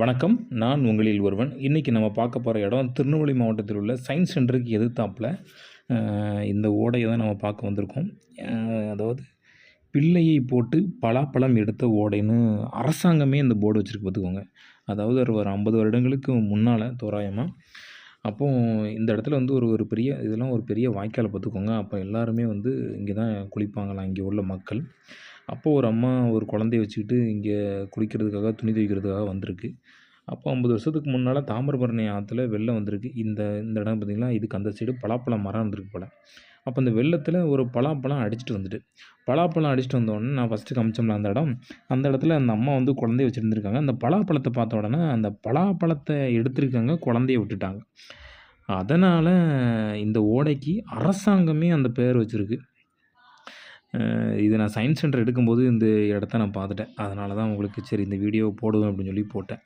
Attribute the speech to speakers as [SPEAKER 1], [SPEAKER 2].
[SPEAKER 1] வணக்கம். நான் உங்களில் ஒருவன். இன்றைக்கி நம்ம பார்க்க போகிற இடம் திருநெல்வேலி மாவட்டத்தில் உள்ள சயின்ஸ் சென்டருக்கு எதிர்த்தாப்புல இந்த ஓடையை தான் நம்ம பார்க்க வந்திருக்கோம். அதாவது பிள்ளையை போட்டு பலாப்பழம் எடுத்த ஓடைன்னு அரசாங்கமே இந்த போர்டு வச்சுருக்கு பார்த்துக்கோங்க. அதாவது ஒரு 50 வருடங்களுக்கு முன்னால் தோராயமாக அப்போது இந்த இடத்துல வந்து ஒரு ஒரு பெரிய இதெல்லாம் ஒரு பெரிய வாய்க்காலை பார்த்துக்கோங்க. அப்போ எல்லாருமே வந்து இங்கே தான் குளிப்பாங்களாம் இங்கே உள்ள மக்கள். அப்போது ஒரு அம்மா ஒரு குழந்தைய வச்சுக்கிட்டு இங்கே குளிக்கிறதுக்காக துணி துவைக்கிறதுக்காக வந்திருக்கு. அப்போ 50 வருஷத்துக்கு முன்னால் தாமிரபரணி ஆற்றுல வெள்ளம் வந்திருக்கு. இந்த இந்த இடம் பார்த்திங்கன்னா இதுக்கு அந்த சைடு பலாப்பழம் மரம் இருந்திருக்கு போல். அப்போ அந்த வெள்ளத்தில் ஒரு பலாப்பழம் அடிச்சுட்டு வந்துட்டு பலாப்பழம் அடிச்சுட்டு வந்தோடனே நான் ஃபஸ்ட்டு காமிச்சோம்ல அந்த இடத்துல அந்த அம்மா வந்து குழந்தைய வச்சுருந்துருக்காங்க. அந்த பலாப்பழத்தை பார்த்த உடனே அந்த பலாப்பழத்தை எடுத்திருக்காங்க, குழந்தைய விட்டுட்டாங்க. அதனால் இந்த ஓடைக்கு அரசாங்கமே அந்த பேர் வச்சுருக்கு. இது நான் சயின்ஸ் சென்டர் எடுக்கும்போது இந்த இடத்த நான் பார்த்துட்டேன். அதனால தான் உங்களுக்கு சரி இந்த வீடியோ போடுவேன் அப்படின்னு சொல்லி போட்டேன்.